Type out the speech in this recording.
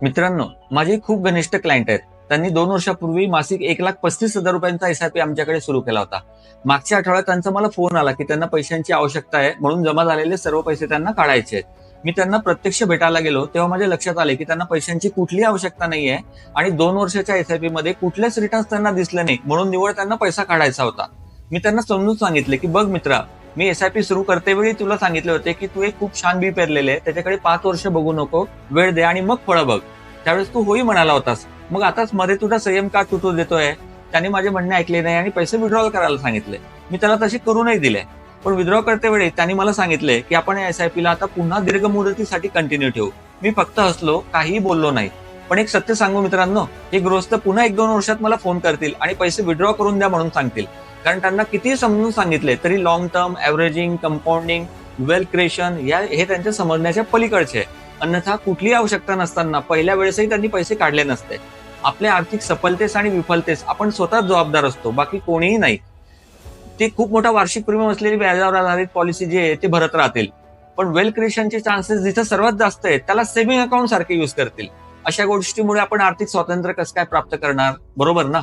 मित्रांनो, माझे खूप घनिष्ठ क्लायंट आहेत. त्यांनी 2 वर्षापूर्वी मासिक 1,35,000 रुपयांचा एसआयपी आमच्याकडे सुरू केला होता. मागच्या आठवड्यात त्यांचा मला फोन आला की त्यांना पैशांची आवश्यकता आहे, म्हणून जमा झालेले सर्व पैसे त्यांना काढायचे आहेत. मी त्यांना प्रत्यक्ष भेटायला गेलो तेव्हा माझ्या लक्षात आले की त्यांना पैशांची कुठलीही आवश्यकता नाहीये आणि 2 वर्षाच्या एसआयपी मध्ये कुठलेच रिटर्न्स त्यांना दिसले नाही, म्हणून निवड त्यांना पैसा काढायचा होता. मी त्यांना समजून सांगितले की बघ मित्रा, मी एसआयपी सुरू करते वेळी तुला सांगितले होते की तू एक खूप छान बी पेरलेले आहे, त्याच्याकडे 5 वर्ष बघू नको, वेळ दे आणि मग फळं बघ. त्यावेळेस तू होई म्हणाला होतास, मग आताच मध्ये तुझा संयम का तुटू देतोय? त्याने माझे म्हणणे ऐकले नाही आणि पैसे विड्रॉल करायला सांगितले. मी त्याला तसे करूनही दिले, पण विड्रॉ करते वेळी त्यांनी मला सांगितले की आपण या एसआयपीला आता पुन्हा दीर्घ मुदतीसाठी कंटिन्यू ठेवू. मी फक्त हसलो, काहीही बोललो नाही. पण एक सत्य सांगू मित्रांनो, हे गृहस्थ पुन्हा 1-2 वर्षात मला फोन करतील आणि पैसे विड्रॉ करून द्या म्हणून सांगतील. कारण त्यांना कितीही समजून सांगितले तरी long term, averaging, compounding, wealth creation हे त्यांच्या समजण्याच्या पलीकडचे आहे. अन्यथा कुठलीही आवश्यकता नसताना पहिल्या वेळेसही त्यांनी पैसे काढले नसते. आपल्या आर्थिक सफलतेस आणि विफलतेस आपण स्वतःच जबाबदार असतो, बाकी कोणीही नाही. ते खूप मोठा वार्षिक प्रीमियम असलेली व्याजावर आधारित पॉलिसी जी आहे ते भरत राहतील, पण वेल्थ क्रिएशनचे चान्सेस जिथे सर्वात जास्त आहेत त्याला सेव्हिंग अकाउंट सारखे युज करतील. अशा गोष्टीमुळे आपण आर्थिक स्वातंत्र्य कसं काय प्राप्त करणार? बरोबर ना?